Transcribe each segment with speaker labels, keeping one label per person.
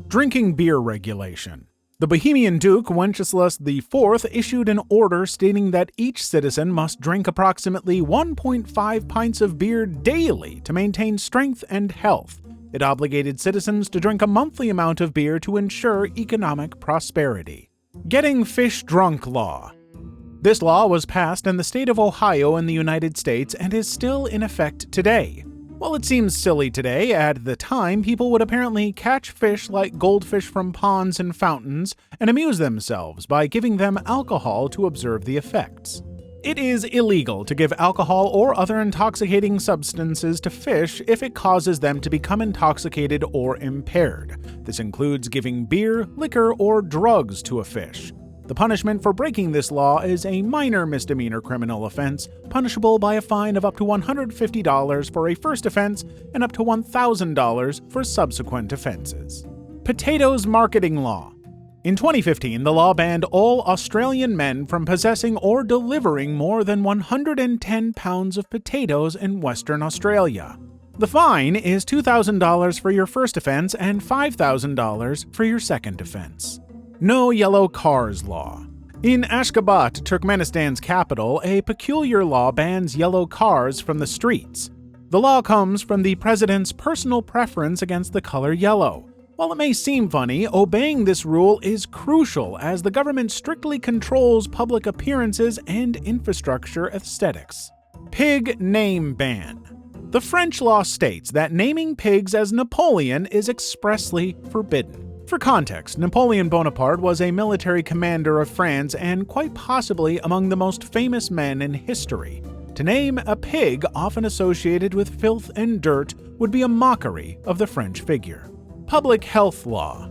Speaker 1: Drinking beer regulation. The Bohemian Duke Wenceslas IV issued an order stating that each citizen must drink approximately 1.5 pints of beer daily to maintain strength and health. It obligated citizens to drink a monthly amount of beer to ensure economic prosperity. Getting fish drunk law. This law was passed in the state of Ohio in the United States and is still in effect today. While it seems silly today, at the time people would apparently catch fish like goldfish from ponds and fountains and amuse themselves by giving them alcohol to observe the effects. It is illegal to give alcohol or other intoxicating substances to fish if it causes them to become intoxicated or impaired. This includes giving beer, liquor, or drugs to a fish. The punishment for breaking this law is a minor misdemeanor criminal offense, punishable by a fine of up to $150 for a first offense and up to $1,000 for subsequent offenses. Potatoes marketing law. In 2015, the law banned all Australian men from possessing or delivering more than 110 pounds of potatoes in Western Australia. The fine is $2,000 for your first offense and $5,000 for your second offense. No yellow cars law. In Ashgabat, Turkmenistan's capital, a peculiar law bans yellow cars from the streets. The law comes from the president's personal preference against the color yellow. While it may seem funny, obeying this rule is crucial as the government strictly controls public appearances and infrastructure aesthetics. Pig name ban. The French law states that naming pigs as Napoleon is expressly forbidden. For context, Napoleon Bonaparte was a military commander of France and quite possibly among the most famous men in history. To name a pig often associated with filth and dirt would be a mockery of the French figure. Public health law.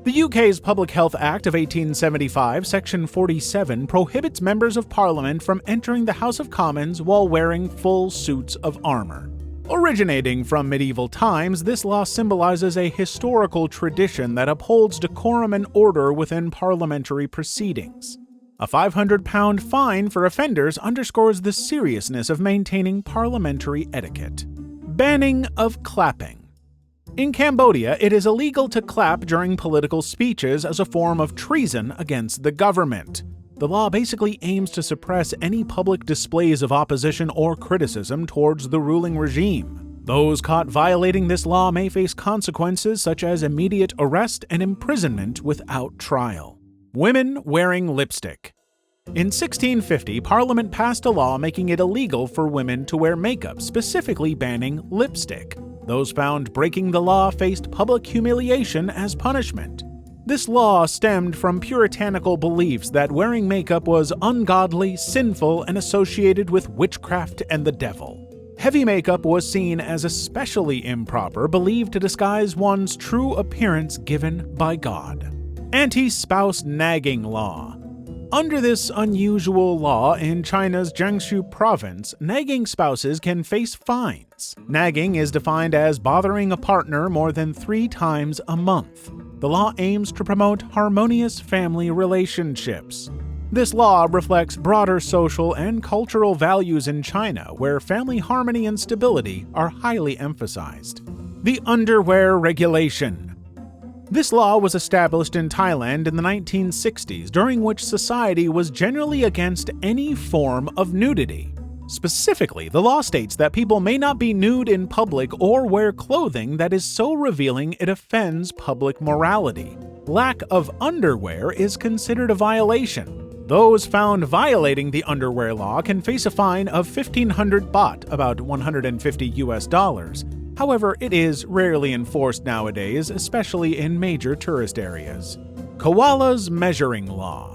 Speaker 1: The UK's Public Health Act of 1875, Section 47, prohibits members of Parliament from entering the House of Commons while wearing full suits of armor. Originating from medieval times, this law symbolizes a historical tradition that upholds decorum and order within parliamentary proceedings. A £500 fine for offenders underscores the seriousness of maintaining parliamentary etiquette. Banning of clapping. In Cambodia, it is illegal to clap during political speeches as a form of treason against the government. The law basically aims to suppress any public displays of opposition or criticism towards the ruling regime. Those caught violating this law may face consequences such as immediate arrest and imprisonment without trial. Women wearing lipstick. In 1650, Parliament passed a law making it illegal for women to wear makeup, specifically banning lipstick. Those found breaking the law faced public humiliation as punishment. This law stemmed from puritanical beliefs that wearing makeup was ungodly, sinful, and associated with witchcraft and the devil. Heavy makeup was seen as especially improper, believed to disguise one's true appearance given by God. Anti-spouse nagging law. Under this unusual law in China's Jiangsu province, nagging spouses can face fines. Nagging is defined as bothering a partner more than 3 times a month. The law aims to promote harmonious family relationships. This law reflects broader social and cultural values in China, where family harmony and stability are highly emphasized. The underwear regulation. This law was established in Thailand in the 1960s, during which society was generally against any form of nudity. Specifically, the law states that people may not be nude in public or wear clothing that is so revealing it offends public morality. Lack of underwear is considered a violation. Those found violating the underwear law can face a fine of 1,500 baht, about $150. However, it is rarely enforced nowadays, especially in major tourist areas. Koalas measuring law.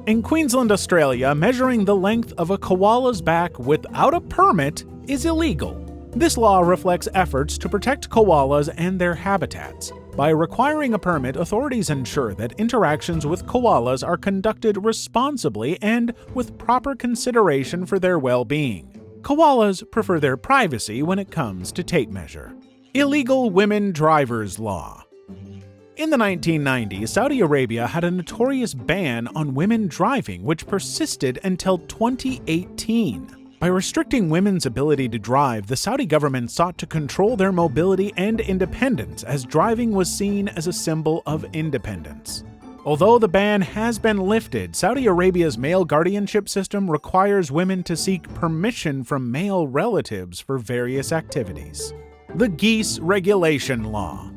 Speaker 1: In Queensland, Australia, measuring the length of a koala's back without a permit is illegal. This law reflects efforts to protect koalas and their habitats. By requiring a permit, authorities ensure that interactions with koalas are conducted responsibly and with proper consideration for their well-being. Koalas prefer their privacy when it comes to tape measure. Illegal women drivers law. In the 1990s, Saudi Arabia had a notorious ban on women driving, which persisted until 2018. By restricting women's ability to drive, the Saudi government sought to control their mobility and independence, as driving was seen as a symbol of independence. Although the ban has been lifted, Saudi Arabia's male guardianship system requires women to seek permission from male relatives for various activities. The Geese Regulation Law.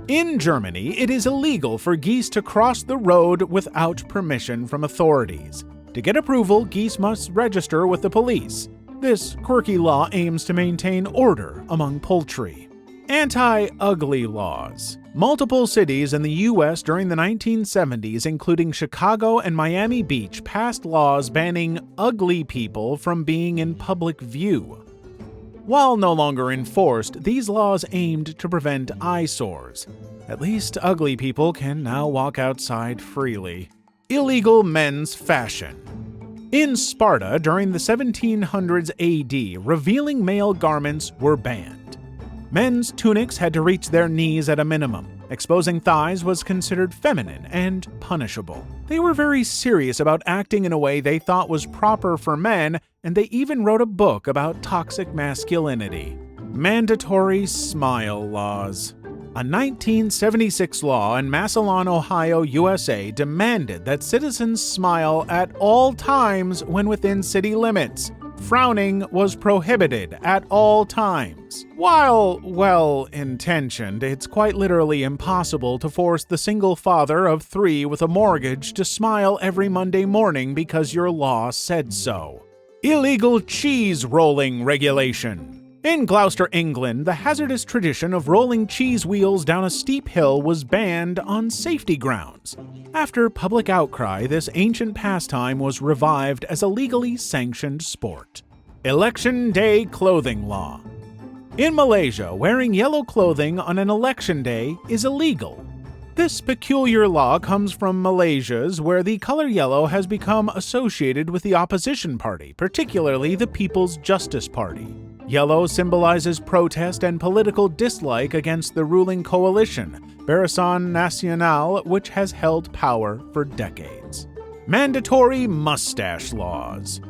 Speaker 1: In Germany, it is illegal for geese to cross the road without permission from authorities. To get approval, geese must register with the police. This quirky law aims to maintain order among poultry. Anti-ugly laws. Multiple cities in the U.S. during the 1970s, including Chicago and Miami Beach, passed laws banning ugly people from being in public view. While no longer enforced, these laws aimed to prevent eyesores. At least ugly people can now walk outside freely. Illegal men's fashion. In Sparta, during the 1700s AD, revealing male garments were banned. Men's tunics had to reach their knees at a minimum. Exposing thighs was considered feminine and punishable. They were very serious about acting in a way they thought was proper for men, and they even wrote a book about toxic masculinity. Mandatory smile laws. A 1976 law in Massillon, Ohio, USA demanded that citizens smile at all times when within city limits. Frowning was prohibited at all times. While well-intentioned, it's quite literally impossible to force the single father of 3 with a mortgage to smile every Monday morning because your law said so. Illegal cheese rolling regulation. In Gloucester, England, the hazardous tradition of rolling cheese wheels down a steep hill was banned on safety grounds. After public outcry, this ancient pastime was revived as a legally sanctioned sport. Election Day Clothing Law. In Malaysia, wearing yellow clothing on an election day is illegal. This peculiar law comes from Malaysia's, where the color yellow has become associated with the opposition party, particularly the People's Justice Party. Yellow symbolizes protest and political dislike against the ruling coalition, Barisan Nasional, which has held power for decades. Mandatory mustache laws.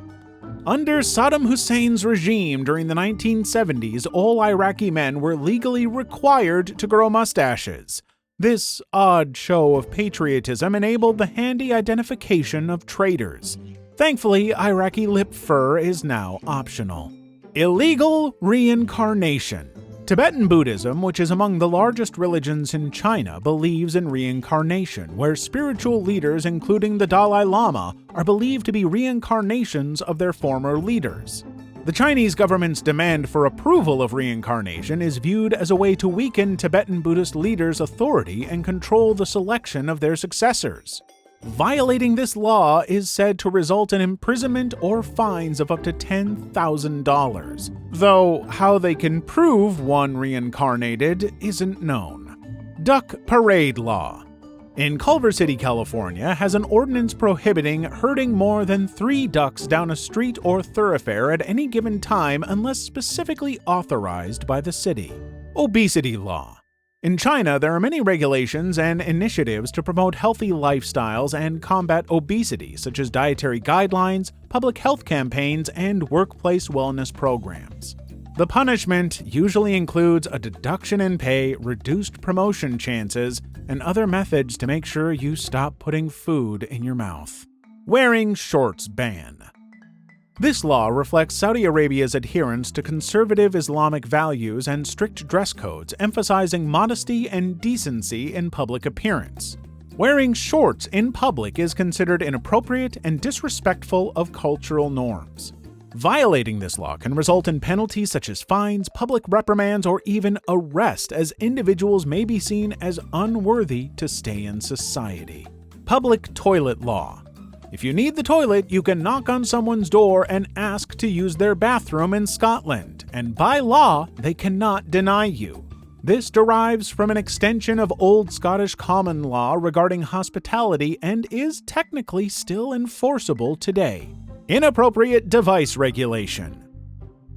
Speaker 1: Under Saddam Hussein's regime during the 1970s, all Iraqi men were legally required to grow mustaches. This odd show of patriotism enabled the handy identification of traitors. Thankfully, Iraqi lip fur is now optional. Illegal reincarnation. Tibetan Buddhism, which is among the largest religions in China, believes in reincarnation, where spiritual leaders, including the Dalai Lama, are believed to be reincarnations of their former leaders. The Chinese government's demand for approval of reincarnation is viewed as a way to weaken Tibetan Buddhist leaders' authority and control the selection of their successors. Violating this law is said to result in imprisonment or fines of up to $10,000, though how they can prove one reincarnated isn't known. Duck Parade Law. In Culver City, California, has an ordinance prohibiting herding more than 3 ducks down a street or thoroughfare at any given time unless specifically authorized by the city. Obesity Law. In China, there are many regulations and initiatives to promote healthy lifestyles and combat obesity, such as dietary guidelines, public health campaigns, and workplace wellness programs. The punishment usually includes a deduction in pay, reduced promotion chances, and other methods to make sure you stop putting food in your mouth. Wearing shorts ban. This law reflects Saudi Arabia's adherence to conservative Islamic values and strict dress codes, emphasizing modesty and decency in public appearance. Wearing shorts in public is considered inappropriate and disrespectful of cultural norms. Violating this law can result in penalties such as fines, public reprimands, or even arrest, as individuals may be seen as unworthy to stay in society. Public toilet law. If you need the toilet, you can knock on someone's door and ask to use their bathroom in Scotland, and by law, they cannot deny you. This derives from an extension of Old Scottish common law regarding hospitality and is technically still enforceable today. Inappropriate device regulation.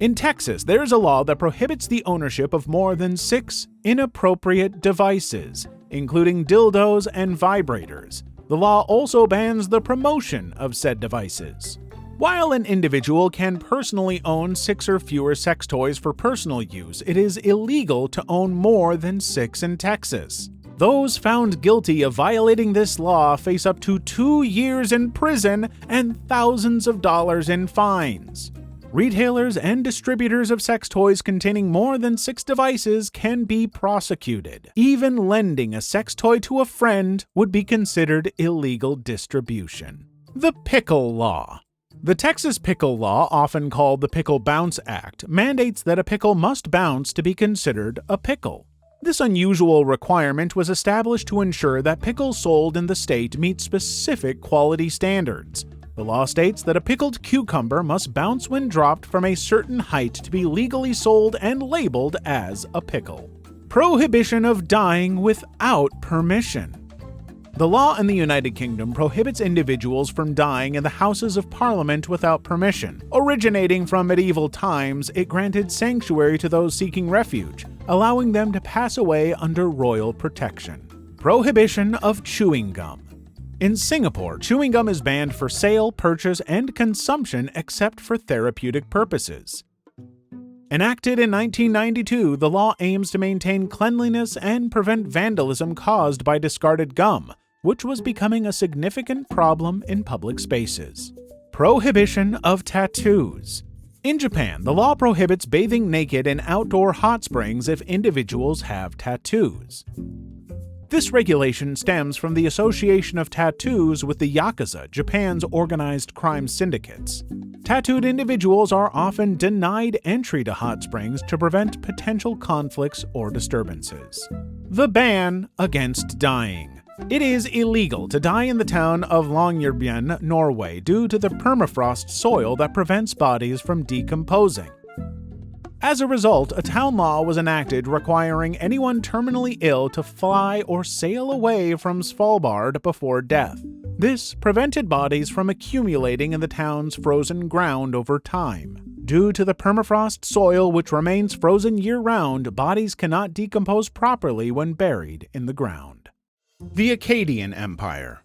Speaker 1: In Texas, there is a law that prohibits the ownership of more than 6 inappropriate devices, including dildos and vibrators. The law also bans the promotion of said devices. While an individual can personally own 6 or fewer sex toys for personal use, it is illegal to own more than 6 in Texas. Those found guilty of violating this law face up to 2 years in prison and thousands of dollars in fines. Retailers and distributors of sex toys containing more than 6 devices can be prosecuted. Even lending a sex toy to a friend would be considered illegal distribution. The Pickle Law. The Texas Pickle Law, often called the Pickle Bounce Act, mandates that a pickle must bounce to be considered a pickle. This unusual requirement was established to ensure that pickles sold in the state meet specific quality standards. The law states that a pickled cucumber must bounce when dropped from a certain height to be legally sold and labeled as a pickle. Prohibition of dyeing without permission. The law in the United Kingdom prohibits individuals from dyeing in the Houses of Parliament without permission. Originating from medieval times, it granted sanctuary to those seeking refuge, allowing them to pass away under royal protection. Prohibition of chewing gum. In Singapore, chewing gum is banned for sale, purchase, and consumption except for therapeutic purposes. Enacted in 1992, the law aims to maintain cleanliness and prevent vandalism caused by discarded gum, which was becoming a significant problem in public spaces. Prohibition of tattoos. In Japan, the law prohibits bathing naked in outdoor hot springs if individuals have tattoos. This regulation stems from the association of tattoos with the Yakuza, Japan's organized crime syndicates. Tattooed individuals are often denied entry to hot springs to prevent potential conflicts or disturbances. The ban against dyeing. It is illegal to dye in the town of Longyearbyen, Norway, due to the permafrost soil that prevents bodies from decomposing. As a result, a town law was enacted requiring anyone terminally ill to fly or sail away from Svalbard before death. This prevented bodies from accumulating in the town's frozen ground over time. Due to the permafrost soil, which remains frozen year-round, bodies cannot decompose properly when buried in the ground. The Akkadian Empire.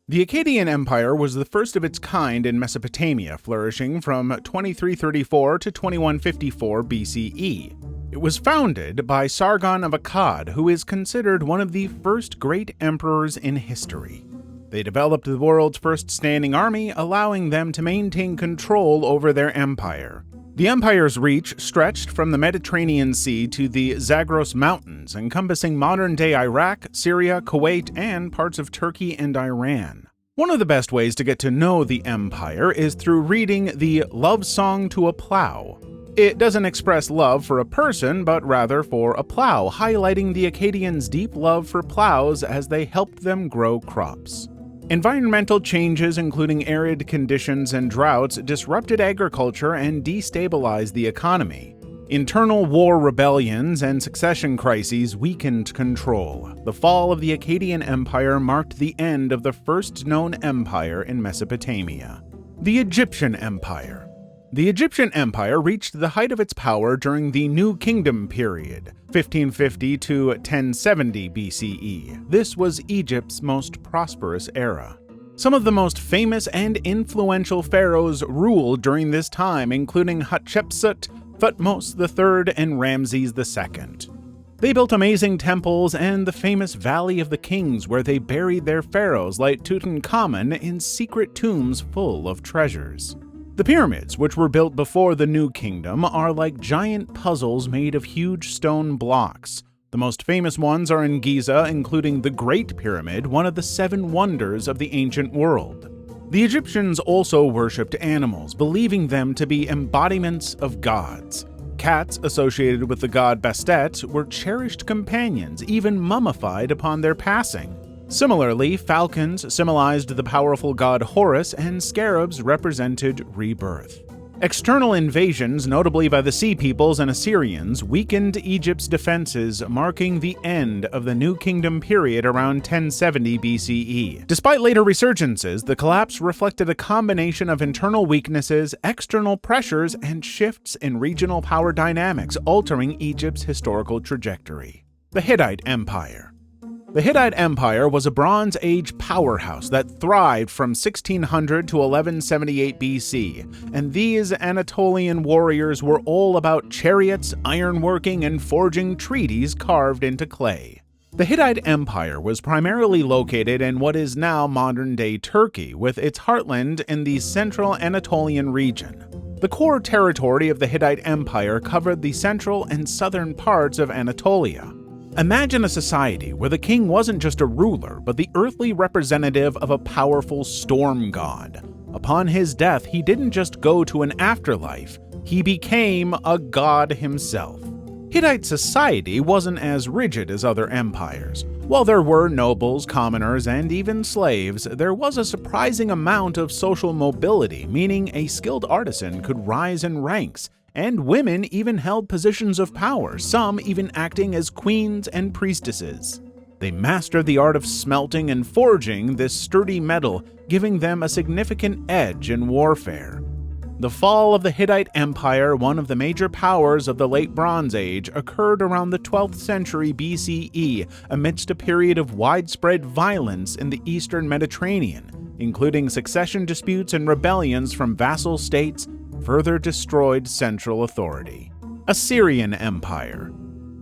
Speaker 1: The Akkadian Empire was the first of its kind in Mesopotamia, flourishing from 2334 to 2154 BCE. It was founded by Sargon of Akkad, who is considered one of the first great emperors in history. They developed the world's first standing army, allowing them to maintain control over their empire. The empire's reach stretched from the Mediterranean Sea to the Zagros Mountains, encompassing modern-day Iraq, Syria, Kuwait, and parts of Turkey and Iran. One of the best ways to get to know the empire is through reading the Love Song to a Plow. It doesn't express love for a person, but rather for a plow, highlighting the Akkadians' deep love for plows as they helped them grow crops. Environmental changes, including arid conditions and droughts, disrupted agriculture and destabilized the economy. Internal war rebellions and succession crises weakened control. The fall of the Akkadian Empire marked the end of the first known empire in Mesopotamia. The Egyptian Empire. The Egyptian Empire reached the height of its power during the New Kingdom period, 1550 to 1070 BCE. This was Egypt's most prosperous era. Some of the most famous and influential pharaohs ruled during this time, including Hatshepsut, Thutmose III, and Ramses II. They built amazing temples and the famous Valley of the Kings, where they buried their pharaohs like Tutankhamun in secret tombs full of treasures. The pyramids, which were built before the New Kingdom, are like giant puzzles made of huge stone blocks. The most famous ones are in Giza, including the Great Pyramid, one of the 7 wonders of the ancient world. The Egyptians also worshipped animals, believing them to be embodiments of gods. Cats associated with the god Bastet were cherished companions, even mummified upon their passing. Similarly, falcons symbolized the powerful god Horus, and scarabs represented rebirth. External invasions, notably by the Sea Peoples and Assyrians, weakened Egypt's defenses, marking the end of the New Kingdom period around 1070 BCE. Despite later resurgences, the collapse reflected a combination of internal weaknesses, external pressures, and shifts in regional power dynamics, altering Egypt's historical trajectory. The Hittite Empire. The Hittite Empire was a Bronze Age powerhouse that thrived from 1600 to 1178 BC, and these Anatolian warriors were all about chariots, ironworking, and forging treaties carved into clay. The Hittite Empire was primarily located in what is now modern-day Turkey, with its heartland in the central Anatolian region. The core territory of the Hittite Empire covered the central and southern parts of Anatolia. Imagine a society where the king wasn't just a ruler, but the earthly representative of a powerful storm god. Upon his death, he didn't just go to an afterlife, he became a god himself. Hittite society wasn't as rigid as other empires. While there were nobles, commoners, and even slaves, there was a surprising amount of social mobility, meaning a skilled artisan could rise in ranks, and women even held positions of power, some even acting as queens and priestesses. They mastered the art of smelting and forging this sturdy metal, giving them a significant edge in warfare. The fall of the Hittite Empire, one of the major powers of the Late Bronze Age, occurred around the 12th century BCE amidst a period of widespread violence in the eastern Mediterranean, including succession disputes and rebellions from vassal states, further destroyed central authority. Assyrian Empire.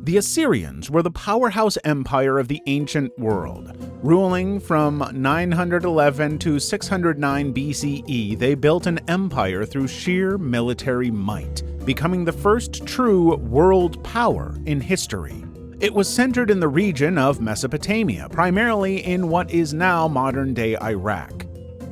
Speaker 1: The Assyrians were the powerhouse empire of the ancient world. Ruling from 911 to 609 BCE, they built an empire through sheer military might, becoming the first true world power in history. It was centered in the region of Mesopotamia, primarily in what is now modern-day Iraq.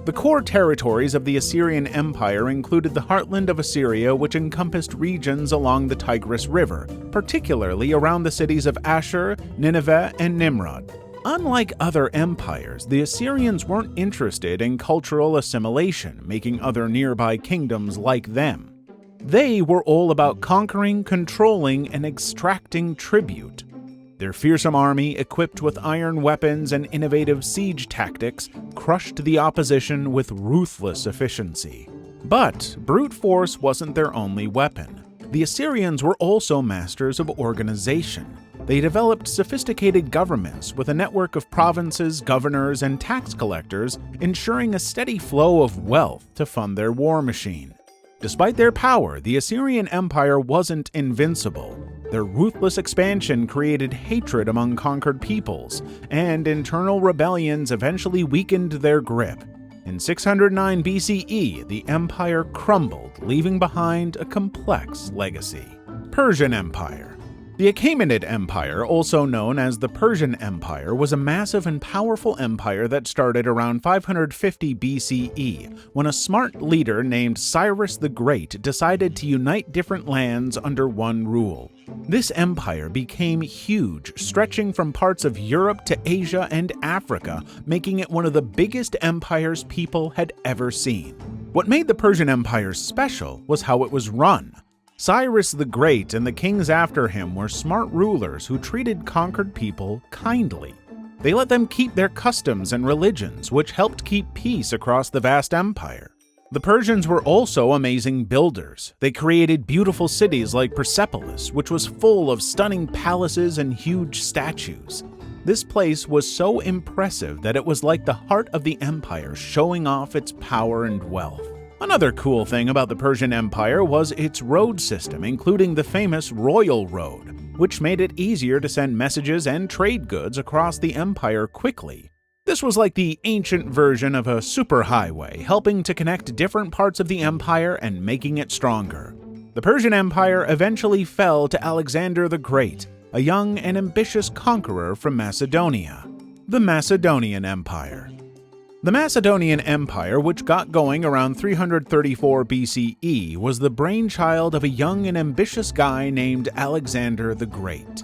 Speaker 1: The core territories of the Assyrian Empire included the heartland of Assyria, which encompassed regions along the Tigris River, particularly around the cities of Ashur, Nineveh, and Nimrod. Unlike other empires, the Assyrians weren't interested in cultural assimilation, making other nearby kingdoms like them. They were all about conquering, controlling, and extracting tribute. Their fearsome army, equipped with iron weapons and innovative siege tactics, crushed the opposition with ruthless efficiency. But brute force wasn't their only weapon. The Assyrians were also masters of organization. They developed sophisticated governments with a network of provinces, governors, and tax collectors, ensuring a steady flow of wealth to fund their war machine. Despite their power, the Assyrian Empire wasn't invincible. Their ruthless expansion created hatred among conquered peoples, and internal rebellions eventually weakened their grip. In 609 BCE, the empire crumbled, leaving behind a complex legacy. Persian Empire. The Achaemenid Empire, also known as the Persian Empire, was a massive and powerful empire that started around 550 BCE, when a smart leader named Cyrus the Great decided to unite different lands under one rule. This empire became huge, stretching from parts of Europe to Asia and Africa, making it one of the biggest empires people had ever seen. What made the Persian Empire special was how it was run. Cyrus the Great and the kings after him were smart rulers who treated conquered people kindly. They let them keep their customs and religions, which helped keep peace across the vast empire. The Persians were also amazing builders. They created beautiful cities like Persepolis, which was full of stunning palaces and huge statues. This place was so impressive that it was like the heart of the empire, showing off its power and wealth. Another cool thing about the Persian Empire was its road system, including the famous Royal Road, which made it easier to send messages and trade goods across the empire quickly. This was like the ancient version of a superhighway, helping to connect different parts of the empire and making it stronger. The Persian Empire eventually fell to Alexander the Great, a young and ambitious conqueror from Macedonia. The Macedonian Empire. The Macedonian Empire, which got going around 334 BCE, was the brainchild of a young and ambitious guy named Alexander the Great.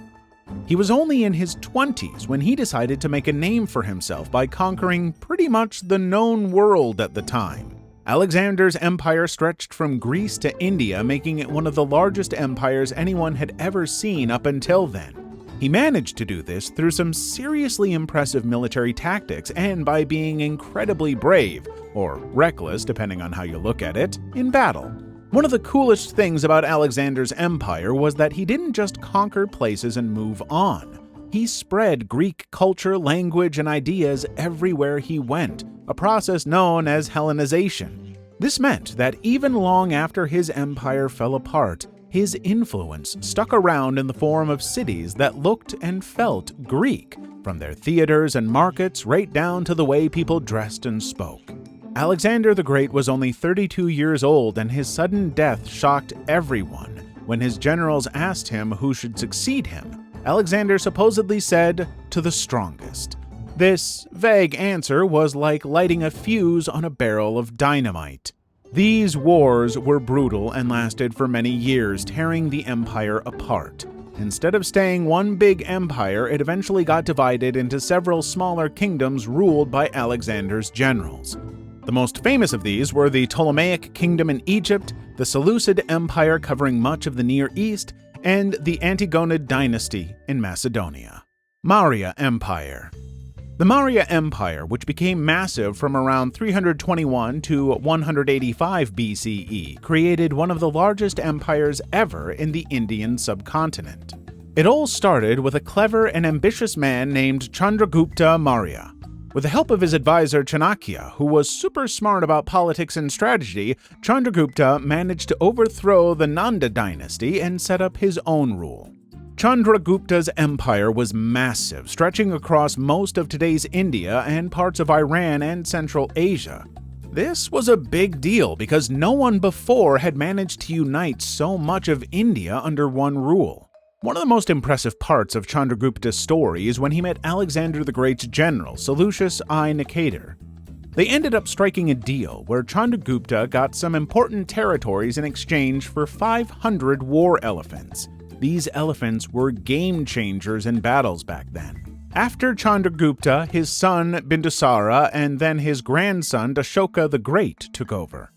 Speaker 1: He was only in his 20s when he decided to make a name for himself by conquering pretty much the known world at the time. Alexander's empire stretched from Greece to India, making it one of the largest empires anyone had ever seen up until then. He managed to do this through some seriously impressive military tactics and by being incredibly brave, or reckless depending on how you look at it, in battle. One of the coolest things about Alexander's empire was that he didn't just conquer places and move on. He spread Greek culture, language, and ideas everywhere he went, a process known as Hellenization. This meant that even long after his empire fell apart, his influence stuck around in the form of cities that looked and felt Greek, from their theaters and markets right down to the way people dressed and spoke. Alexander the Great was only 32 years old, and his sudden death shocked everyone. When his generals asked him who should succeed him, Alexander supposedly said, "To the strongest." This vague answer was like lighting a fuse on a barrel of dynamite. These wars were brutal and lasted for many years, tearing the empire apart. Instead of staying one big empire, it eventually got divided into several smaller kingdoms ruled by Alexander's generals. The most famous of these were the Ptolemaic Kingdom in Egypt, the Seleucid Empire covering much of the Near East, and the Antigonid Dynasty in Macedonia. Maurya Empire. The Maurya Empire, which became massive from around 321 to 185 BCE, created one of the largest empires ever in the Indian subcontinent. It all started with a clever and ambitious man named Chandragupta Maurya. With the help of his advisor Chanakya, who was super smart about politics and strategy, Chandragupta managed to overthrow the Nanda dynasty and set up his own rule. Chandragupta's empire was massive, stretching across most of today's India and parts of Iran and Central Asia. This was a big deal because no one before had managed to unite so much of India under one rule. One of the most impressive parts of Chandragupta's story is when he met Alexander the Great's general, Seleucus I Nicator. They ended up striking a deal where Chandragupta got some important territories in exchange for 500 war elephants. These elephants were game changers in battles back then. After Chandragupta, his son Bindusara and then his grandson Ashoka the Great took over.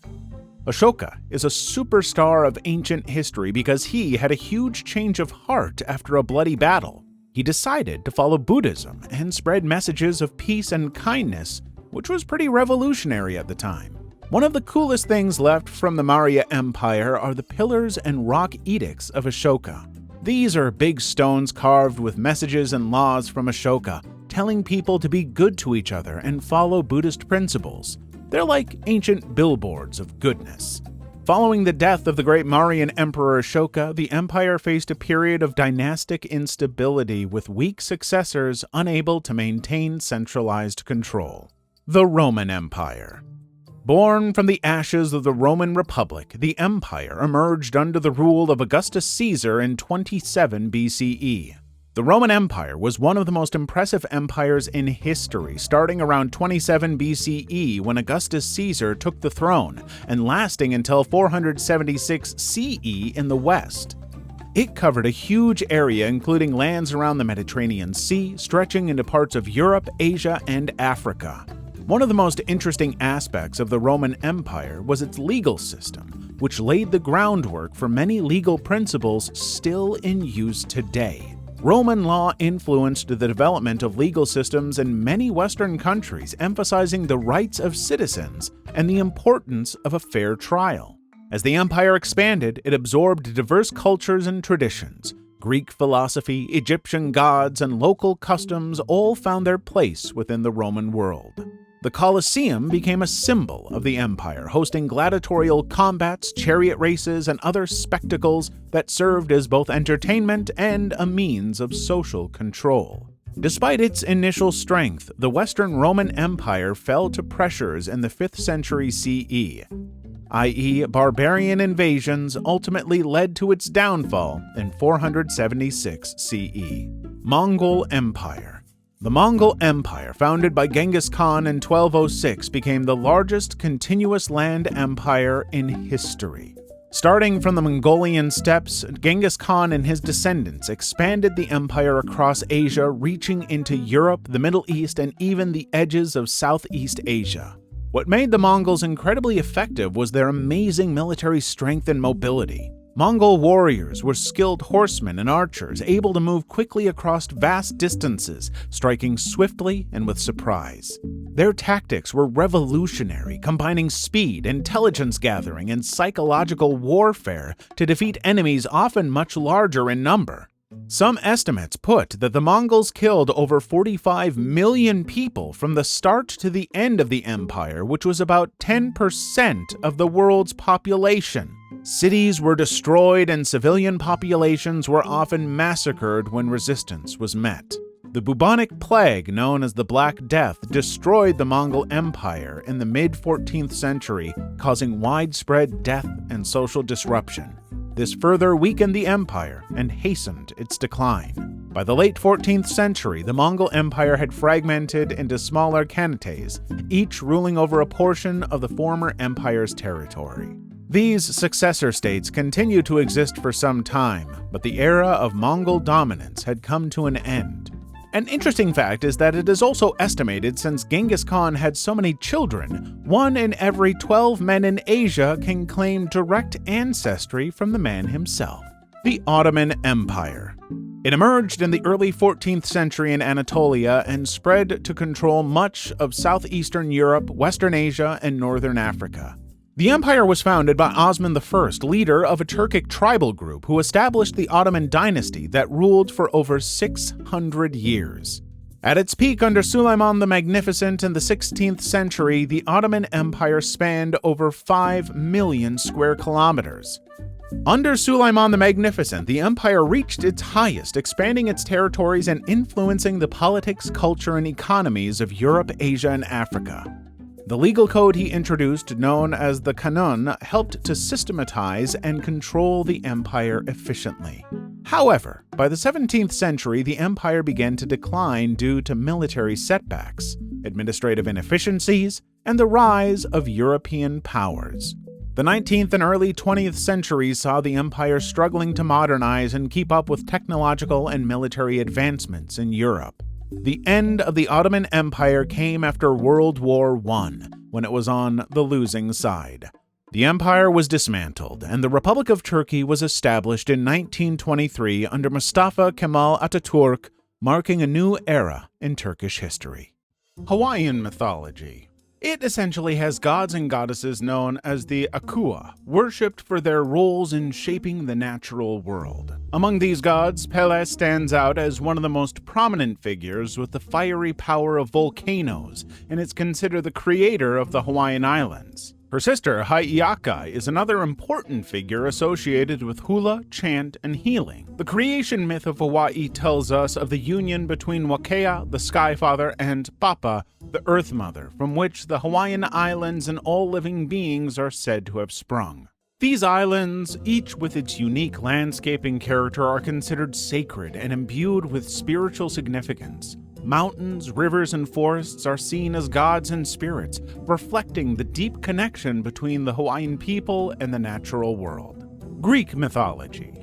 Speaker 1: Ashoka is a superstar of ancient history because he had a huge change of heart after a bloody battle. He decided to follow Buddhism and spread messages of peace and kindness, which was pretty revolutionary at the time. One of the coolest things left from the Maurya Empire are the pillars and rock edicts of Ashoka. These are big stones carved with messages and laws from Ashoka, telling people to be good to each other and follow Buddhist principles. They're like ancient billboards of goodness. Following the death of the great Mauryan Emperor Ashoka, the empire faced a period of dynastic instability with weak successors unable to maintain centralized control. The Roman Empire. Born from the ashes of the Roman Republic, the empire emerged under the rule of Augustus Caesar in 27 BCE. The Roman Empire was one of the most impressive empires in history, starting around 27 BCE when Augustus Caesar took the throne, and lasting until 476 CE in the West. It covered a huge area including lands around the Mediterranean Sea, stretching into parts of Europe, Asia, and Africa. One of the most interesting aspects of the Roman Empire was its legal system, which laid the groundwork for many legal principles still in use today. Roman law influenced the development of legal systems in many Western countries, emphasizing the rights of citizens and the importance of a fair trial. As the empire expanded, it absorbed diverse cultures and traditions. Greek philosophy, Egyptian gods, and local customs all found their place within the Roman world. The Colosseum became a symbol of the empire, hosting gladiatorial combats, chariot races, and other spectacles that served as both entertainment and a means of social control. Despite its initial strength, the Western Roman Empire fell to pressures in the 5th century CE, i.e., barbarian invasions ultimately led to its downfall in 476 CE. Mongol Empire. The Mongol Empire, founded by Genghis Khan in 1206, became the largest continuous land empire in history. Starting from the Mongolian steppes, Genghis Khan and his descendants expanded the empire across Asia, reaching into Europe, the Middle East, and even the edges of Southeast Asia. What made the Mongols incredibly effective was their amazing military strength and mobility. Mongol warriors were skilled horsemen and archers, able to move quickly across vast distances, striking swiftly and with surprise. Their tactics were revolutionary, combining speed, intelligence gathering, and psychological warfare to defeat enemies often much larger in number. Some estimates put that the Mongols killed over 45 million people from the start to the end of the empire, which was about 10% of the world's population. Cities were destroyed and civilian populations were often massacred when resistance was met. The bubonic plague, known as the Black Death, destroyed the Mongol Empire in the mid-14th century, causing widespread death and social disruption. This further weakened the empire and hastened its decline. By the late 14th century, the Mongol Empire had fragmented into smaller khanates, each ruling over a portion of the former empire's territory. These successor states continued to exist for some time, but the era of Mongol dominance had come to an end. An interesting fact is that it is also estimated since Genghis Khan had so many children, 1 in every 12 men in Asia can claim direct ancestry from the man himself. The Ottoman Empire. It emerged in the early 14th century in Anatolia and spread to control much of southeastern Europe, Western Asia, and northern Africa. The empire was founded by Osman I, leader of a Turkic tribal group who established the Ottoman dynasty that ruled for over 600 years. At its peak under Suleiman the Magnificent in the 16th century, the Ottoman Empire spanned over 5 million square kilometers. Under Suleiman the Magnificent, the empire reached its highest, expanding its territories and influencing the politics, culture, and economies of Europe, Asia, and Africa. The legal code he introduced, known as the Kanun, helped to systematize and control the empire efficiently. However, by the 17th century, the empire began to decline due to military setbacks, administrative inefficiencies, and the rise of European powers. The 19th and early 20th centuries saw the empire struggling to modernize and keep up with technological and military advancements in Europe. The end of the Ottoman Empire came after World War I, when it was on the losing side. The empire was dismantled, and the Republic of Turkey was established in 1923 under Mustafa Kemal Atatürk, marking a new era in Turkish history. Hawaiian mythology. It essentially has gods and goddesses known as the Akua, worshipped for their roles in shaping the natural world. Among these gods, Pele stands out as one of the most prominent figures with the fiery power of volcanoes, and is considered the creator of the Hawaiian Islands. Her sister, Hai'iaka, is another important figure associated with hula, chant, and healing. The creation myth of Hawaii tells us of the union between Wakea, the Sky Father, and Papa, the Earth Mother, from which the Hawaiian Islands and all living beings are said to have sprung. These islands, each with its unique landscaping character, are considered sacred and imbued with spiritual significance. Mountains, rivers, and forests are seen as gods and spirits, reflecting the deep connection between the Hawaiian people and the natural world. Greek mythology.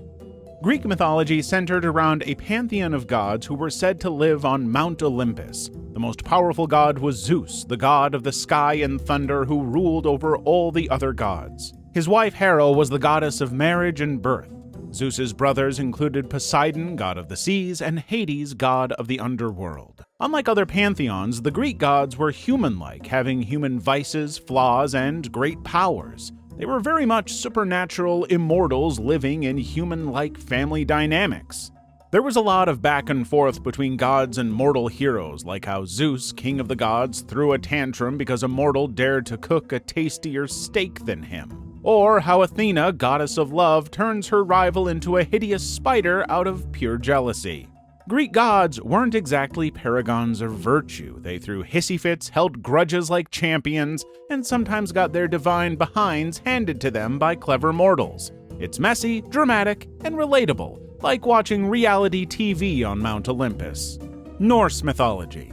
Speaker 1: Greek mythology centered around a pantheon of gods who were said to live on Mount Olympus. The most powerful god was Zeus, the god of the sky and thunder who ruled over all the other gods. His wife Hera was the goddess of marriage and birth. Zeus's brothers included Poseidon, god of the seas, and Hades, god of the underworld. Unlike other pantheons, the Greek gods were human-like, having human vices, flaws, and great powers. They were very much supernatural immortals living in human-like family dynamics. There was a lot of back and forth between gods and mortal heroes, like how Zeus, king of the gods, threw a tantrum because a mortal dared to cook a tastier steak than him. Or how Athena, goddess of love, turns her rival into a hideous spider out of pure jealousy. Greek gods weren't exactly paragons of virtue. They threw hissy fits, held grudges like champions, and sometimes got their divine behinds handed to them by clever mortals. It's messy, dramatic, and relatable, like watching reality TV on Mount Olympus. Norse mythology.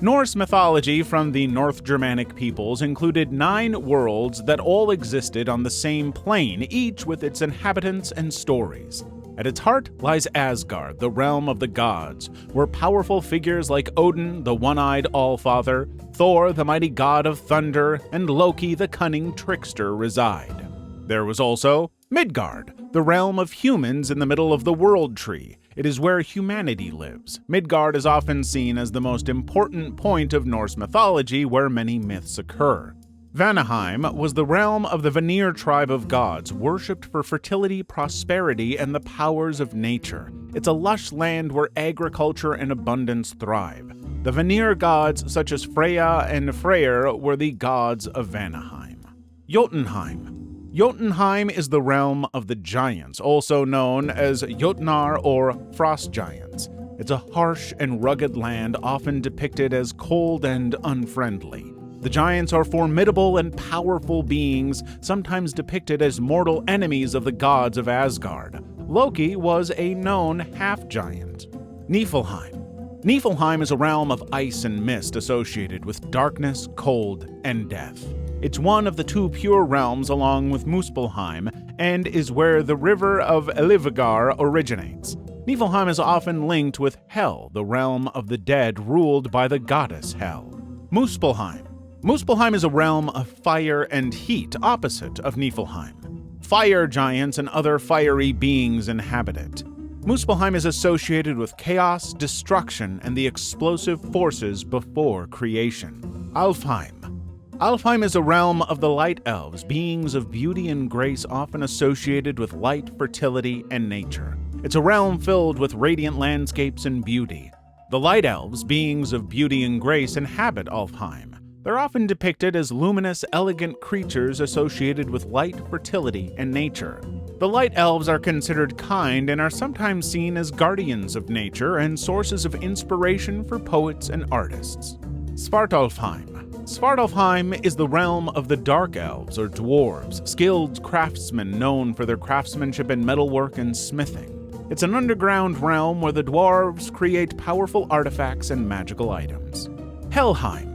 Speaker 1: Norse mythology from the North Germanic peoples included 9 worlds that all existed on the same plane, each with its inhabitants and stories. At its heart lies Asgard, the realm of the gods, where powerful figures like Odin, the one-eyed All-Father, Thor, the mighty god of thunder, and Loki, the cunning trickster, reside. There was also Midgard, the realm of humans in the middle of the World Tree. It is where humanity lives. Midgard is often seen as the most important point of Norse mythology where many myths occur. Vanaheim was the realm of the Vanir tribe of gods, worshipped for fertility, prosperity, and the powers of nature. It's a lush land where agriculture and abundance thrive. The Vanir gods, such as Freya and Freyr, were the gods of Vanaheim. Jotunheim. Jotunheim is the realm of the giants, also known as Jotnar or frost giants. It's a harsh and rugged land, often depicted as cold and unfriendly. The giants are formidable and powerful beings, sometimes depicted as mortal enemies of the gods of Asgard. Loki was a known half-giant. Niflheim. Niflheim is a realm of ice and mist associated with darkness, cold, and death. It's one of the two pure realms along with Muspelheim, and is where the river of Elivgar originates. Niflheim is often linked with Hel, the realm of the dead ruled by the goddess Hel. Muspelheim. Muspelheim is a realm of fire and heat, opposite of Niflheim. Fire giants and other fiery beings inhabit it. Muspelheim is associated with chaos, destruction, and the explosive forces before creation. Alfheim. Alfheim is a realm of the light elves, beings of beauty and grace often associated with light, fertility, and nature. It's a realm filled with radiant landscapes and beauty. The light elves, beings of beauty and grace, inhabit Alfheim. They're often depicted as luminous, elegant creatures associated with light, fertility, and nature. The light elves are considered kind and are sometimes seen as guardians of nature and sources of inspiration for poets and artists. Svartalfheim. Svartalfheim is the realm of the dark elves or dwarves, skilled craftsmen known for their craftsmanship in metalwork and smithing. It's an underground realm where the dwarves create powerful artifacts and magical items. Helheim.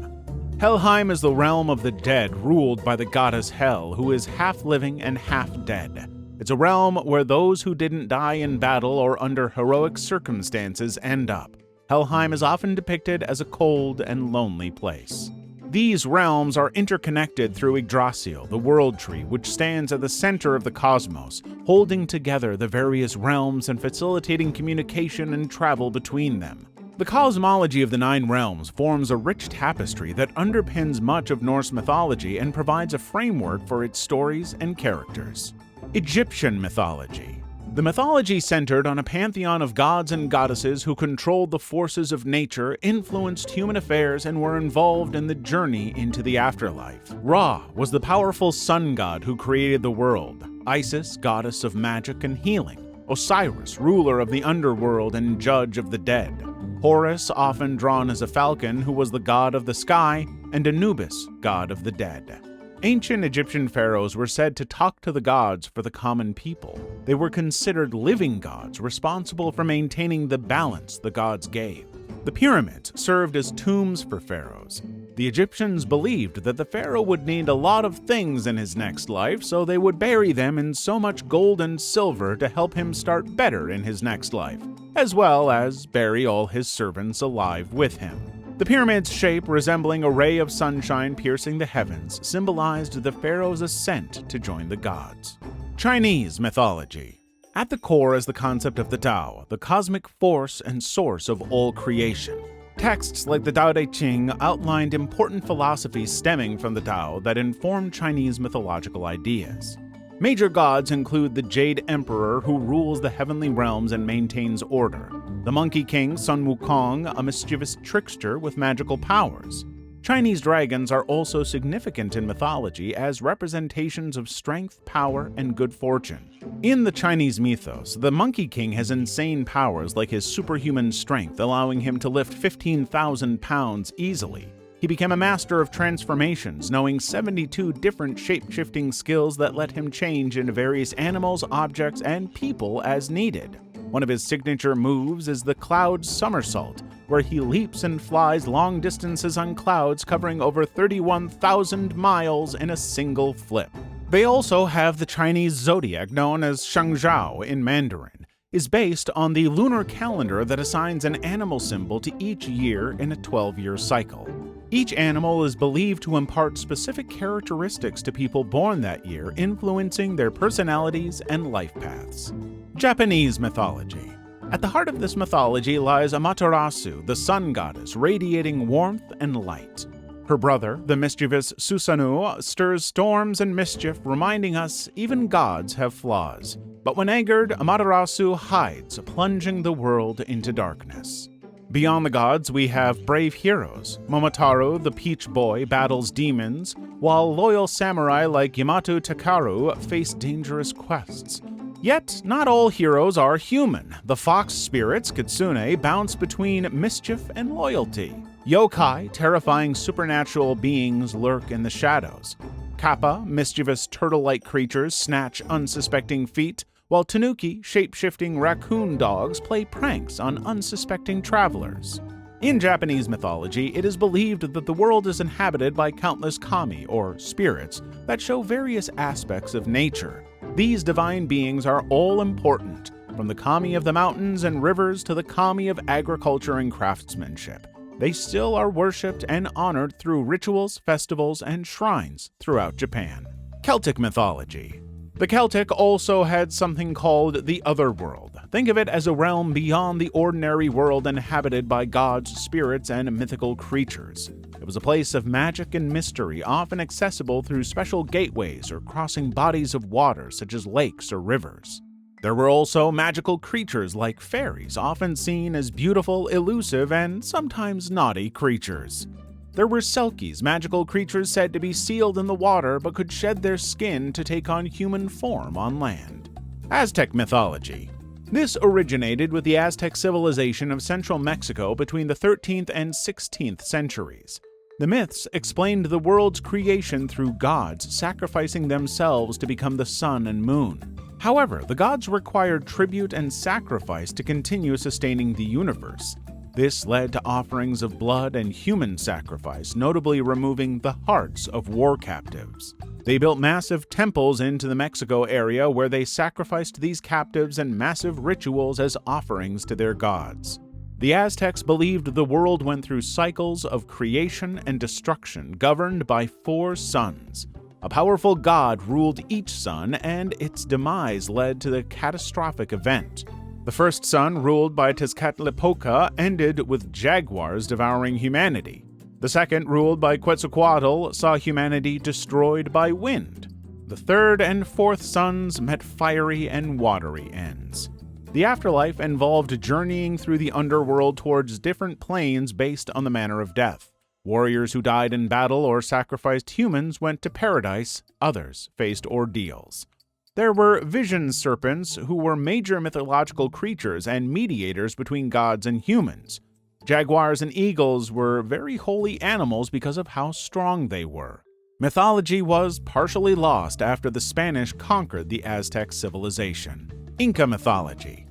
Speaker 1: Helheim is the realm of the dead, ruled by the goddess Hel, who is half living and half dead. It's a realm where those who didn't die in battle or under heroic circumstances end up. Helheim is often depicted as a cold and lonely place. These realms are interconnected through Yggdrasil, the world tree, which stands at the center of the cosmos, holding together the various realms and facilitating communication and travel between them. The cosmology of the 9 realms forms a rich tapestry that underpins much of Norse mythology and provides a framework for its stories and characters. Egyptian mythology. The mythology centered on a pantheon of gods and goddesses who controlled the forces of nature, influenced human affairs, and were involved in the journey into the afterlife. Ra was the powerful sun god who created the world. Isis, goddess of magic and healing. Osiris, ruler of the underworld and judge of the dead. Horus, often drawn as a falcon, who was the god of the sky, and Anubis, god of the dead. Ancient Egyptian pharaohs were said to talk to the gods for the common people. They were considered living gods, responsible for maintaining the balance the gods gave. The pyramids served as tombs for pharaohs. The Egyptians believed that the pharaoh would need a lot of things in his next life, so they would bury them in so much gold and silver to help him start better in his next life, as well as bury all his servants alive with him. The pyramid's shape, resembling a ray of sunshine piercing the heavens, symbolized the pharaoh's ascent to join the gods. Chinese mythology. At the core is the concept of the Tao, the cosmic force and source of all creation. Texts like the Tao Te Ching outlined important philosophies stemming from the Tao that informed Chinese mythological ideas. Major gods include the Jade Emperor, who rules the heavenly realms and maintains order, the Monkey King Sun Wukong, a mischievous trickster with magical powers. Chinese dragons are also significant in mythology as representations of strength, power, and good fortune. In the Chinese mythos, the Monkey King has insane powers like his superhuman strength, allowing him to lift 15,000 pounds easily. He became a master of transformations, knowing 72 different shape-shifting skills that let him change into various animals, objects, and people as needed. One of his signature moves is the Cloud Somersault, where he leaps and flies long distances on clouds covering over 31,000 miles in a single flip. They also have the Chinese zodiac, known as Shangzhao in Mandarin, is based on the lunar calendar that assigns an animal symbol to each year in a 12-year cycle. Each animal is believed to impart specific characteristics to people born that year, influencing their personalities and life paths. Japanese mythology. At the heart of this mythology lies Amaterasu, the sun goddess, radiating warmth and light. Her brother, the mischievous Susanu, stirs storms and mischief, reminding us even gods have flaws. But when angered, Amaterasu hides, plunging the world into darkness. Beyond the gods, we have brave heroes. Momotaro, the Peach Boy, battles demons, while loyal samurai like Yamato Takaru face dangerous quests. Yet, not all heroes are human. The fox spirits, Kitsune, bounce between mischief and loyalty. Yokai, terrifying supernatural beings, lurk in the shadows. Kappa, mischievous turtle-like creatures, snatch unsuspecting feet, while Tanuki, shape-shifting raccoon dogs, play pranks on unsuspecting travelers. In Japanese mythology, it is believed that the world is inhabited by countless kami, or spirits, that show various aspects of nature. These divine beings are all important, from the kami of the mountains and rivers to the kami of agriculture and craftsmanship. They still are worshipped and honored through rituals, festivals, and shrines throughout Japan. Celtic mythology. The Celtic also had something called the Otherworld. Think of it as a realm beyond the ordinary world inhabited by gods, spirits, and mythical creatures. It was a place of magic and mystery, often accessible through special gateways or crossing bodies of water such as lakes or rivers. There were also magical creatures like fairies, often seen as beautiful, elusive, and sometimes naughty creatures. There were selkies, magical creatures said to be sealed in the water but could shed their skin to take on human form on land. Aztec mythology. This originated with the Aztec civilization of central Mexico between the 13th and 16th centuries. The myths explained the world's creation through gods sacrificing themselves to become the sun and moon. However, the gods required tribute and sacrifice to continue sustaining the universe. This led to offerings of blood and human sacrifice, notably removing the hearts of war captives. They built massive temples into the Mexico area where they sacrificed these captives in massive rituals as offerings to their gods. The Aztecs believed the world went through cycles of creation and destruction governed by 4 suns. A powerful god ruled each sun, and its demise led to the catastrophic event. The first sun, ruled by Tezcatlipoca, ended with jaguars devouring humanity. The second, ruled by Quetzalcoatl, saw humanity destroyed by wind. The third and fourth suns met fiery and watery ends. The afterlife involved journeying through the underworld towards different planes based on the manner of death. Warriors who died in battle or sacrificed humans went to paradise, others faced ordeals. There were vision serpents who were major mythological creatures and mediators between gods and humans. Jaguars and eagles were very holy animals because of how strong they were. Mythology was partially lost after the Spanish conquered the Aztec civilization. Inca mythology.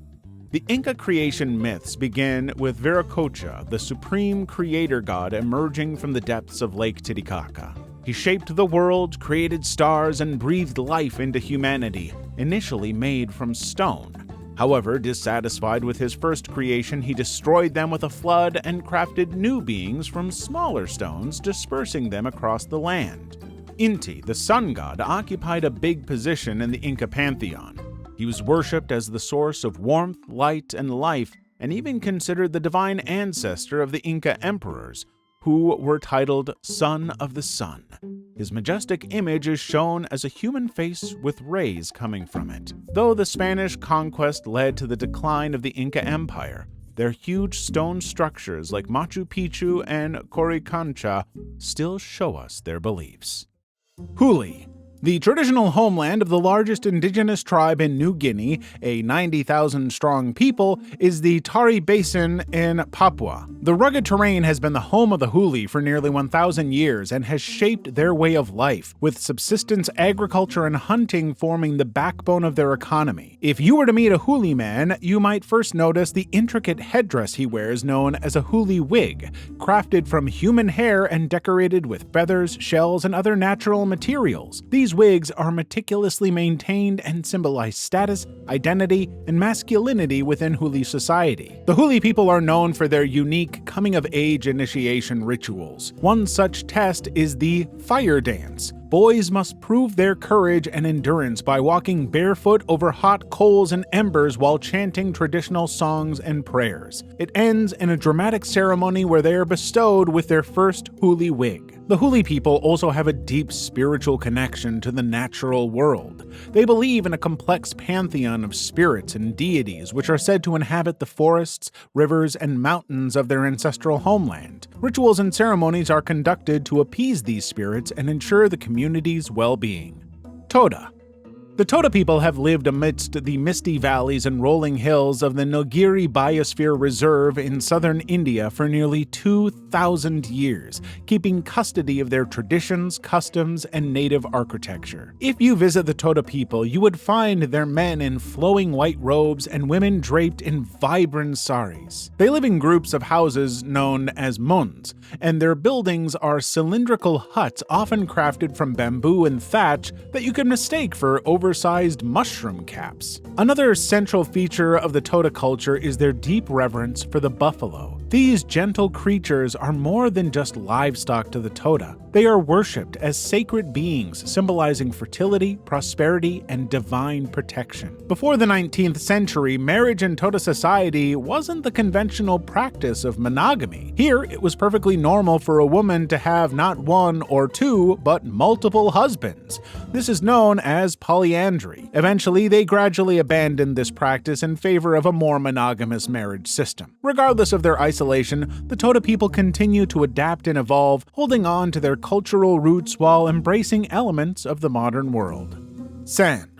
Speaker 1: The Inca creation myths begin with Viracocha, the supreme creator god emerging from the depths of Lake Titicaca. He shaped the world, created stars, and breathed life into humanity, initially made from stone. However, dissatisfied with his first creation, he destroyed them with a flood and crafted new beings from smaller stones, dispersing them across the land. Inti, the sun god, occupied a big position in the Inca pantheon. He was worshipped as the source of warmth, light, and life, and even considered the divine ancestor of the Inca emperors, who were titled Son of the Sun. His majestic image is shown as a human face with rays coming from it. Though the Spanish conquest led to the decline of the Inca Empire, their huge stone structures like Machu Picchu and Coricancha still show us their beliefs. Huli. The traditional homeland of the largest indigenous tribe in New Guinea, a 90,000-strong people, is the Tari Basin in Papua. The rugged terrain has been the home of the Huli for nearly 1,000 years and has shaped their way of life, with subsistence agriculture and hunting forming the backbone of their economy. If you were to meet a Huli man, you might first notice the intricate headdress he wears known as a Huli wig, crafted from human hair and decorated with feathers, shells, and other natural materials. These wigs are meticulously maintained and symbolize status, identity, and masculinity within Huli society. The Huli people are known for their unique coming-of-age initiation rituals. One such test is the fire dance. Boys must prove their courage and endurance by walking barefoot over hot coals and embers while chanting traditional songs and prayers. It ends in a dramatic ceremony where they are bestowed with their first Huli wig. The Huli people also have a deep spiritual connection to the natural world. They believe in a complex pantheon of spirits and deities which are said to inhabit the forests, rivers, and mountains of their ancestral homeland. Rituals and ceremonies are conducted to appease these spirits and ensure the community's well-being. Toda. The Toda people have lived amidst the misty valleys and rolling hills of the Nilgiri Biosphere Reserve in southern India for nearly 2,000 years, keeping custody of their traditions, customs, and native architecture. If you visit the Toda people, you would find their men in flowing white robes and women draped in vibrant saris. They live in groups of houses known as munds, and their buildings are cylindrical huts often crafted from bamboo and thatch that you can mistake for oversized mushroom caps. Another central feature of the Toda culture is their deep reverence for the buffalo. These gentle creatures are more than just livestock to the Toda. They are worshipped as sacred beings, symbolizing fertility, prosperity, and divine protection. Before the 19th century, marriage in Toda society wasn't the conventional practice of monogamy. Here, it was perfectly normal for a woman to have not one or two, but multiple husbands. This is known as polyandry. Eventually, they gradually abandoned this practice in favor of a more monogamous marriage system. Regardless of their isolation, the Toda people continue to adapt and evolve, holding on to their cultural roots while embracing elements of the modern world. San.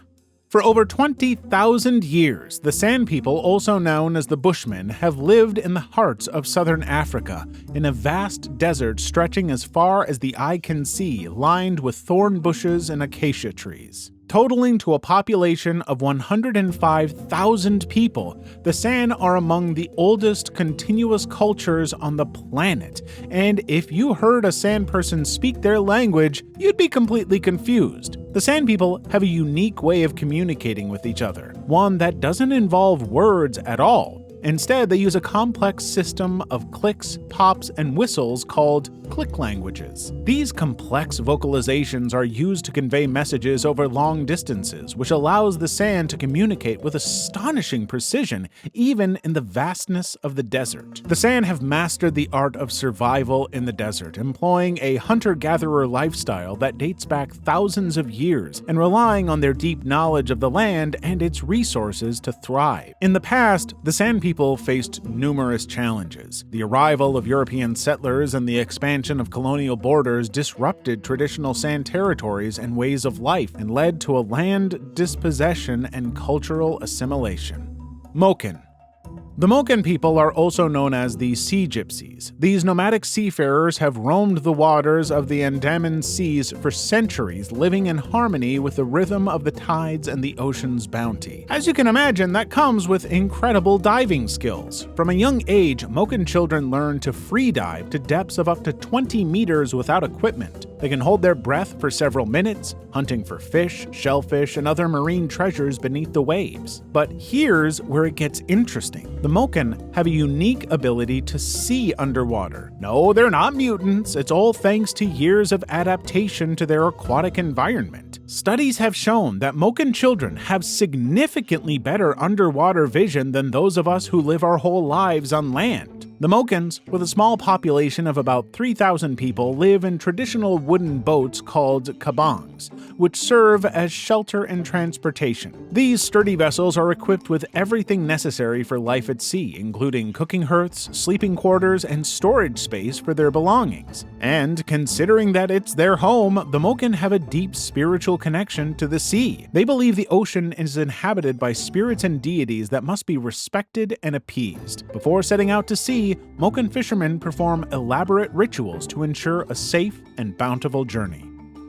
Speaker 1: For over 20,000 years, the San people, also known as the Bushmen, have lived in the hearts of southern Africa, in a vast desert stretching as far as the eye can see, lined with thorn bushes and acacia trees. Totaling to a population of 105,000 people, the San are among the oldest continuous cultures on the planet, and if you heard a San person speak their language, you'd be completely confused. The San people have a unique way of communicating with each other, one that doesn't involve words at all. Instead, they use a complex system of clicks, pops, and whistles called click languages. These complex vocalizations are used to convey messages over long distances, which allows the San to communicate with astonishing precision, even in the vastness of the desert. The San have mastered the art of survival in the desert, employing a hunter-gatherer lifestyle that dates back thousands of years and relying on their deep knowledge of the land and its resources to thrive. In the past, the San people faced numerous challenges. The arrival of European settlers and the expansion of colonial borders disrupted traditional San territories and ways of life and led to a land dispossession and cultural assimilation. Moken. The Moken people are also known as the Sea Gypsies. These nomadic seafarers have roamed the waters of the Andaman Seas for centuries, living in harmony with the rhythm of the tides and the ocean's bounty. As you can imagine, that comes with incredible diving skills. From a young age, Moken children learn to free dive to depths of up to 20 meters without equipment. They can hold their breath for several minutes, hunting for fish, shellfish, and other marine treasures beneath the waves. But here's where it gets interesting. The Moken have a unique ability to see underwater. No, they're not mutants. It's all thanks to years of adaptation to their aquatic environment. Studies have shown that Moken children have significantly better underwater vision than those of us who live our whole lives on land. The Mokens, with a small population of about 3,000 people, live in traditional wooden boats called kabangs, which serve as shelter and transportation. These sturdy vessels are equipped with everything necessary for life at sea, including cooking hearths, sleeping quarters, and storage space for their belongings. And considering that it's their home, the Moken have a deep spiritual connection to the sea. They believe the ocean is inhabited by spirits and deities that must be respected and appeased. Before setting out to sea, Moken fishermen perform elaborate rituals to ensure a safe and bountiful journey.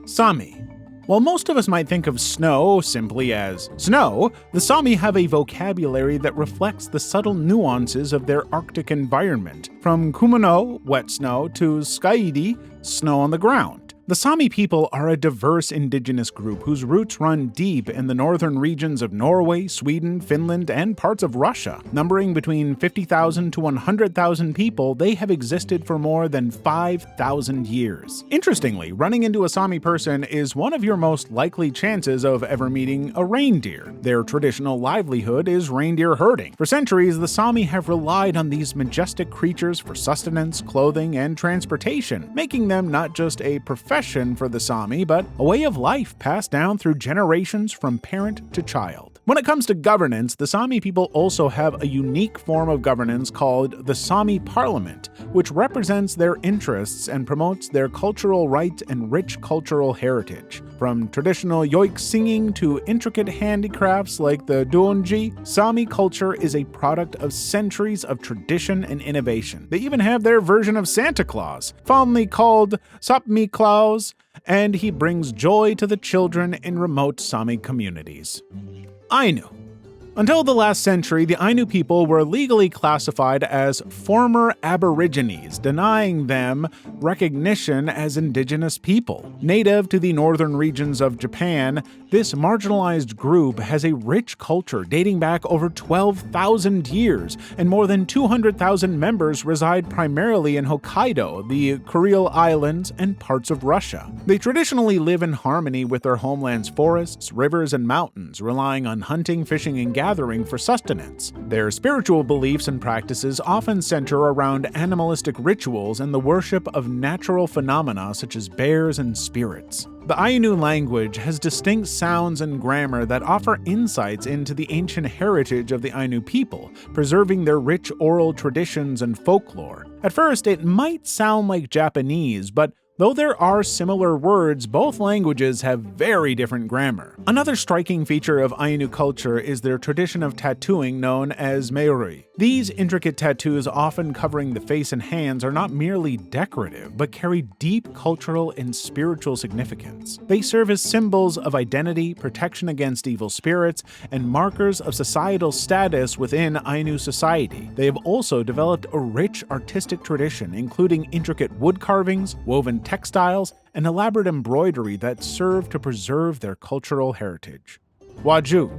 Speaker 1: Sami. While most of us might think of snow simply as snow, the Sami have a vocabulary that reflects the subtle nuances of their Arctic environment, from kumano, wet snow, to skaidi, snow on the ground. The Sami people are a diverse indigenous group whose roots run deep in the northern regions of Norway, Sweden, Finland, and parts of Russia. Numbering between 50,000 to 100,000 people, they have existed for more than 5,000 years. Interestingly, running into a Sami person is one of your most likely chances of ever meeting a reindeer. Their traditional livelihood is reindeer herding. For centuries, the Sami have relied on these majestic creatures for sustenance, clothing, and transportation, making them not just a profession for the Sami, but a way of life passed down through generations from parent to child. When it comes to governance, the Sami people also have a unique form of governance called the Sami Parliament, which represents their interests and promotes their cultural rights and rich cultural heritage. From traditional yoik singing to intricate handicrafts like the duonji, Sami culture is a product of centuries of tradition and innovation. They even have their version of Santa Claus, fondly called Sapmi Claus, and he brings joy to the children in remote Sami communities. Ainu. Until the last century, the Ainu people were legally classified as former Aborigines, denying them recognition as indigenous people. Native to the northern regions of Japan, this marginalized group has a rich culture dating back over 12,000 years, and more than 200,000 members reside primarily in Hokkaido, the Kuril Islands, and parts of Russia. They traditionally live in harmony with their homeland's forests, rivers, and mountains, relying on hunting, fishing, and gathering for sustenance. Their spiritual beliefs and practices often center around animalistic rituals and the worship of natural phenomena such as bears and spirits. The Ainu language has distinct sounds and grammar that offer insights into the ancient heritage of the Ainu people, preserving their rich oral traditions and folklore. At first, it might sound like Japanese, but though there are similar words, both languages have very different grammar. Another striking feature of Ainu culture is their tradition of tattooing known as meirui. These intricate tattoos, often covering the face and hands, are not merely decorative, but carry deep cultural and spiritual significance. They serve as symbols of identity, protection against evil spirits, and markers of societal status within Ainu society. They have also developed a rich artistic tradition, including intricate wood carvings, woven textiles, and elaborate embroidery that serve to preserve their cultural heritage. Waju.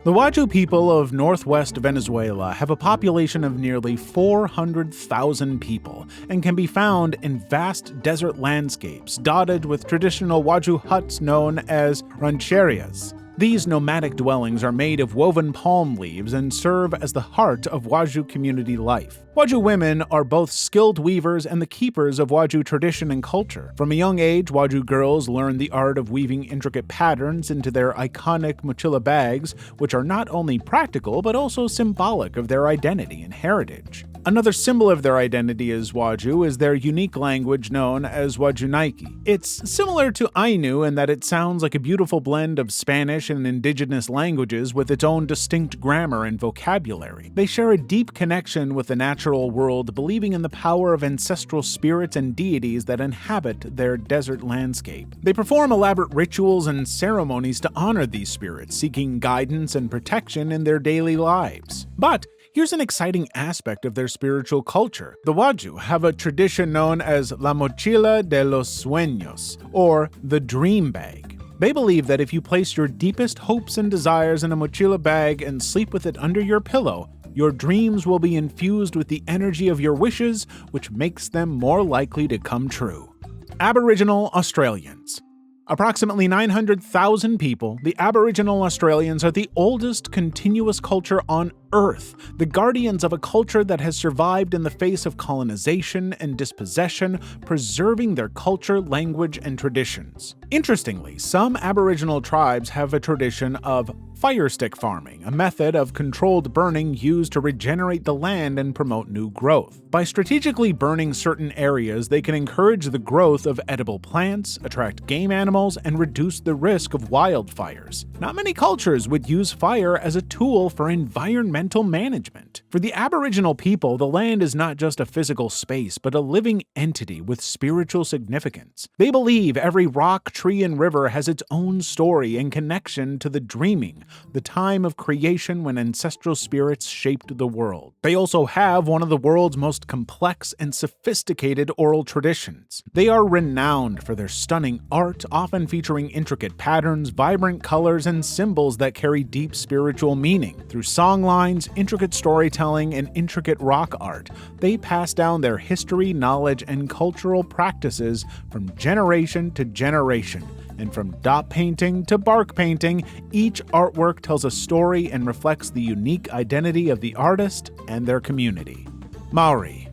Speaker 1: The Waju people of northwest Venezuela have a population of nearly 400,000 people and can be found in vast desert landscapes dotted with traditional Waju huts known as rancherias. These nomadic dwellings are made of woven palm leaves and serve as the heart of Waju community life. Waju women are both skilled weavers and the keepers of Waju tradition and culture. From a young age, Waju girls learn the art of weaving intricate patterns into their iconic mochila bags, which are not only practical but also symbolic of their identity and heritage. Another symbol of their identity as Waju is their unique language known as Wajunaiki. It's similar to Ainu in that it sounds like a beautiful blend of Spanish and indigenous languages with its own distinct grammar and vocabulary. They share a deep connection with the natural world, believing in the power of ancestral spirits and deities that inhabit their desert landscape. They perform elaborate rituals and ceremonies to honor these spirits, seeking guidance and protection in their daily lives. But here's an exciting aspect of their spiritual culture. The Waju have a tradition known as La Mochila de los Sueños, or the Dream Bag. They believe that if you place your deepest hopes and desires in a mochila bag and sleep with it under your pillow, your dreams will be infused with the energy of your wishes, which makes them more likely to come true. Aboriginal Australians. Approximately 900,000 people, the Aboriginal Australians are the oldest continuous culture on Earth, the guardians of a culture that has survived in the face of colonization and dispossession, preserving their culture, language, and traditions. Interestingly, some Aboriginal tribes have a tradition of fire stick farming, a method of controlled burning used to regenerate the land and promote new growth. By strategically burning certain areas, they can encourage the growth of edible plants, attract game animals, and reduce the risk of wildfires. Not many cultures would use fire as a tool for environmental environmental management. For the Aboriginal people, the land is not just a physical space, but a living entity with spiritual significance. They believe every rock, tree, and river has its own story and connection to the dreaming, the time of creation when ancestral spirits shaped the world. They also have one of the world's most complex and sophisticated oral traditions. They are renowned for their stunning art, often featuring intricate patterns, vibrant colors, and symbols that carry deep spiritual meaning. Through songlines, intricate storytelling, and intricate rock art, they pass down their history, knowledge, and cultural practices from generation to generation. And from dot painting to bark painting, each artwork tells a story and reflects the unique identity of the artist and their community. Maori.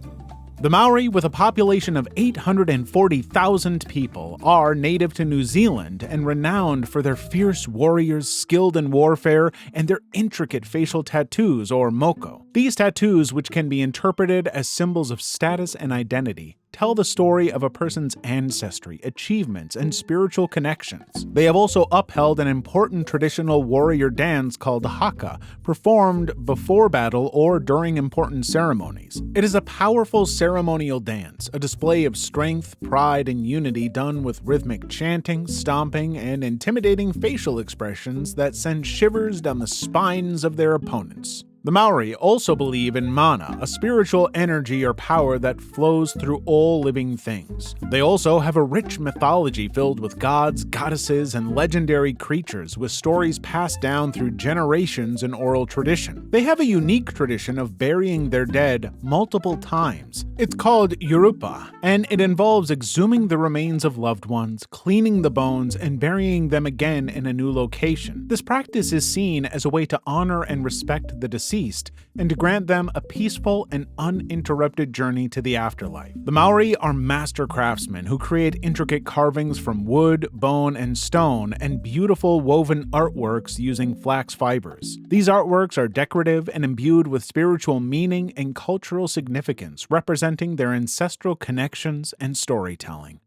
Speaker 1: The Maori, with a population of 840,000 people, are native to New Zealand and renowned for their fierce warriors skilled in warfare and their intricate facial tattoos, or moko. These tattoos, which can be interpreted as symbols of status and identity, tell the story of a person's ancestry, achievements, and spiritual connections. They have also upheld an important traditional warrior dance called haka, performed before battle or during important ceremonies. It is a powerful ceremonial dance, a display of strength, pride, and unity done with rhythmic chanting, stomping, and intimidating facial expressions that send shivers down the spines of their opponents. The Maori also believe in mana, a spiritual energy or power that flows through all living things. They also have a rich mythology filled with gods, goddesses, and legendary creatures, with stories passed down through generations in oral tradition. They have a unique tradition of burying their dead multiple times. It's called Yorupa, and it involves exhuming the remains of loved ones, cleaning the bones, and burying them again in a new location. This practice is seen as a way to honor and respect the deceased, and to grant them a peaceful and uninterrupted journey to the afterlife. The Maori are master craftsmen who create intricate carvings from wood, bone, and stone, and beautiful woven artworks using flax fibers. These artworks are decorative and imbued with spiritual meaning and cultural significance, representing their ancestral connections and storytelling.